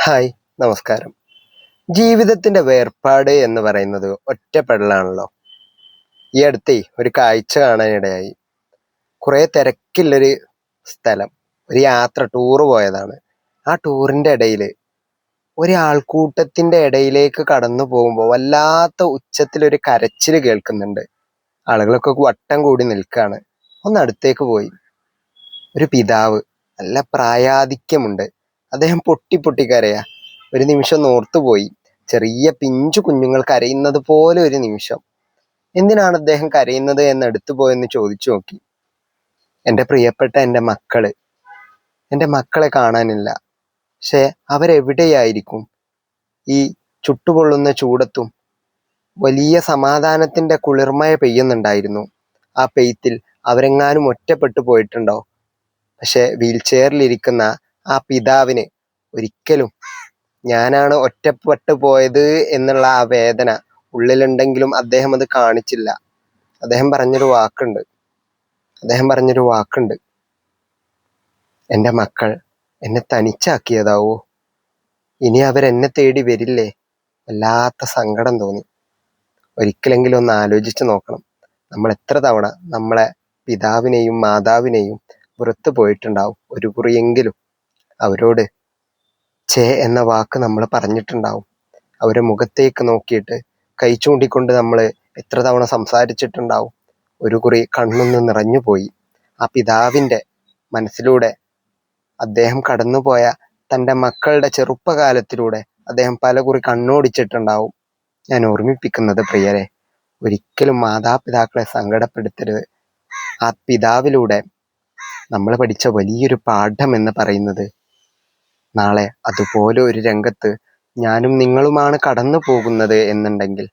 Hi, നമസ്കാരം. ജീവിതത്തിന്റെ വേർപാട് എന്ന് പറയുന്നത് ഒറ്റപ്പെടലാണല്ലോ. ഈ അടുത്തേ ഒരു കാഴ്ച കാണാനിടയായി. കുറെ തിരക്കുള്ളൊരു സ്ഥലം, ഒരു യാത്ര, ടൂറ് പോയതാണ്. ആ ടൂറിന്റെ ഇടയില് ഒരു ആൾക്കൂട്ടത്തിന്റെ ഇടയിലേക്ക് കടന്നു പോകുമ്പോൾ വല്ലാത്ത ഉച്ചത്തിലൊരു കരച്ചില് കേൾക്കുന്നുണ്ട്. ആളുകളൊക്കെ വട്ടം കൂടി നിൽക്കാണ്. ഒന്ന് അടുത്തേക്ക് പോയി. ഒരു പിതാവ്, നല്ല പ്രായാധിക്യമുണ്ട്. അദ്ദേഹം പൊട്ടി പൊട്ടി കരയാ. ഒരു നിമിഷം ഓർത്തുപോയി. ചെറിയ പിഞ്ചു കുഞ്ഞുങ്ങൾ കരയുന്നത് പോലെ ഒരു നിമിഷം. എന്തിനാണ് അദ്ദേഹം കരയുന്നത് എന്ന് അടുത്തു പോയെന്ന് ചോദിച്ചു നോക്കി. എൻ്റെ പ്രിയപ്പെട്ട എൻ്റെ മക്കളെ കാണാനില്ല. പക്ഷെ അവരെവിടെയായിരിക്കും? ഈ ചുട്ടുപൊള്ളുന്ന ചൂടത്തും വലിയ സമാധാനത്തിന്റെ കുളിർമയ പെയ്യുന്നുണ്ടായിരുന്നു. ആ പെയ്ത്തിൽ അവരെങ്ങാനും ഒറ്റപ്പെട്ടു പോയിട്ടുണ്ടോ? പക്ഷെ വീൽ ചെയറിലിരിക്കുന്ന ആ പിതാവിന് ഒരിക്കലും ഞാനാണ് ഒറ്റപ്പെട്ടു പോയത് എന്നുള്ള ആ വേദന ഉള്ളിലുണ്ടെങ്കിലും അദ്ദേഹം അത് കാണിച്ചില്ല. അദ്ദേഹം പറഞ്ഞൊരു വാക്കുണ്ട്. എൻ്റെ മക്കൾ എന്നെ തനിച്ചാക്കിയതാവോ? ഇനി അവരെന്നെ തേടി വരില്ലേ? വല്ലാത്ത സങ്കടം തോന്നി. ഒരിക്കലെങ്കിലും ഒന്ന് ആലോചിച്ചു നോക്കണം. നമ്മൾ എത്ര തവണ നമ്മളെ പിതാവിനെയും മാതാവിനെയും പുറത്തു പോയിട്ടുണ്ടാവും. ഒരു കുറിയെങ്കിലും അവരോട് എന്ന വാക്ക് നമ്മൾ പറഞ്ഞിട്ടുണ്ടാവും. അവരെ മുഖത്തേക്ക് നോക്കിയിട്ട് കൈ ചൂണ്ടിക്കൊണ്ട് നമ്മൾ എത്ര തവണ സംസാരിച്ചിട്ടുണ്ടാവും. ഒരു കുറി കണ്ണൊന്ന് നിറഞ്ഞുപോയി. ആ പിതാവിൻ്റെ മനസ്സിലൂടെ അദ്ദേഹം കടന്നുപോയ തൻ്റെ മക്കളുടെ ചെറുപ്പകാലത്തിലൂടെ അദ്ദേഹം പല കുറി കണ്ണോടിച്ചിട്ടുണ്ടാവും. ഞാൻ ഓർമ്മിപ്പിക്കുന്നത്, പ്രിയരെ, ഒരിക്കലും മാതാപിതാക്കളെ സങ്കടപ്പെടുത്തരുത്. ആ പിതാവിലൂടെ നമ്മൾ പഠിച്ച വലിയൊരു പാഠം എന്ന് പറയുന്നത്, നാളെ അതുപോലെ ഒരു രംഗത്ത് ഞാനും നിങ്ങളുമാണ് കടന്നു പോകുന്നത് എന്നുണ്ടെങ്കിൽ,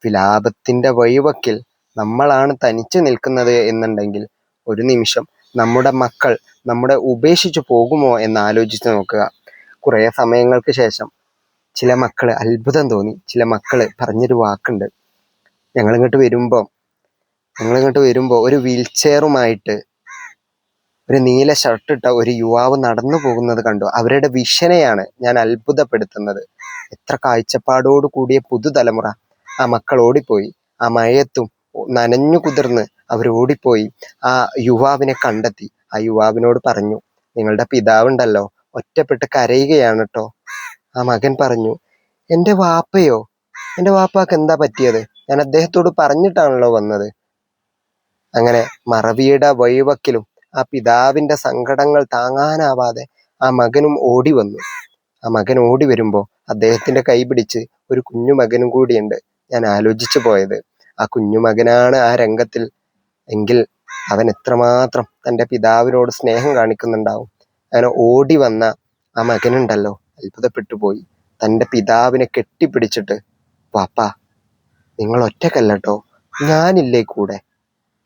വിലാപത്തിന്റെ വഴിവക്കിൽ നമ്മളാണ് തനിച്ചു നിൽക്കുന്നത് എന്നുണ്ടെങ്കിൽ, ഒരു നിമിഷം നമ്മുടെ മക്കൾ നമ്മുടെ ഉപേക്ഷിച്ചു പോകുമോ എന്ന് ആലോചിച്ച് നോക്കുക. കുറേ സമയങ്ങൾക്ക് ശേഷം ചില മക്കള്, അത്ഭുതം തോന്നി, ചില മക്കള് പറഞ്ഞൊരു വാക്കുണ്ട്. ഞങ്ങളിങ്ങോട്ട് വരുമ്പോ ഒരു വീൽ ചെയറുമായിട്ട് ഒരു നീല ഷർട്ടിട്ട ഒരു യുവാവ് നടന്നു പോകുന്നത് കണ്ടു. അവരുടെ വിഷനെയാണ് ഞാൻ അത്ഭുതപ്പെടുത്തുന്നത്. എത്ര കാഴ്ചപ്പാടോട് കൂടിയ പുതുതലമുറ. ആ മക്കൾ ഓടിപ്പോയി. ആ മഴയത്തും നനഞ്ഞു കുതിർന്ന് അവർ ഓടിപ്പോയി ആ യുവാവിനെ കണ്ടെത്തി. ആ യുവാവിനോട് പറഞ്ഞു, നിങ്ങളുടെ പിതാവുണ്ടല്ലോ, ഒറ്റപ്പെട്ട് കരയുകയാണ് കേട്ടോ. ആ മകൻ പറഞ്ഞു, എൻ്റെ വാപ്പയോ? എൻ്റെ വാപ്പാക്ക് എന്താ പറ്റിയത്? ഞാൻ അദ്ദേഹത്തോട് പറഞ്ഞിട്ടാണല്ലോ വന്നത്. അങ്ങനെ മറവിയുടെ വഴിവക്കിലും ആ പിതാവിന്റെ സങ്കടങ്ങൾ താങ്ങാനാവാതെ ആ മകനും ഓടി വന്നു. ആ മകൻ ഓടി വരുമ്പോ അദ്ദേഹത്തിന്റെ കൈ പിടിച്ച് ഒരു കുഞ്ഞു മകനും കൂടിയുണ്ട്. ഞാൻ ആലോചിച്ചു പോയത്, ആ കുഞ്ഞു മകനാണ് ആ രംഗത്തിൽ എങ്കിൽ അവൻ എത്രമാത്രം തൻ്റെ പിതാവിനോട് സ്നേഹം കാണിക്കുന്നുണ്ടാവും. അങ്ങനെ ഓടി വന്ന ആ മകനുണ്ടല്ലോ, അത്ഭുതപ്പെട്ടു പോയി. തൻ്റെ പിതാവിനെ കെട്ടിപ്പിടിച്ചിട്ട്, വാപ്പാ, നിങ്ങൾ ഒറ്റക്കല്ലോ,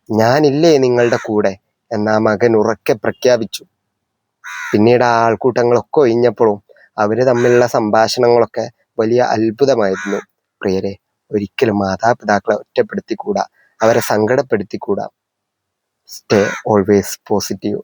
ഞാനില്ലേ നിങ്ങളുടെ കൂടെ എന്ന് ആ മകൻ ഉറക്കെ പ്രഖ്യാപിച്ചു. പിന്നീട് ആ ആൾക്കൂട്ടങ്ങളൊക്കെ ഒഴിഞ്ഞപ്പോഴും അവര് തമ്മിലുള്ള സംഭാഷണങ്ങളൊക്കെ വലിയ അത്ഭുതമായിരുന്നു. പ്രിയരെ, ഒരിക്കലും മാതാപിതാക്കളെ ഒറ്റപ്പെടുത്തിക്കൂടാ, അവരെ സങ്കടപ്പെടുത്തിക്കൂടാ. Stay always positive.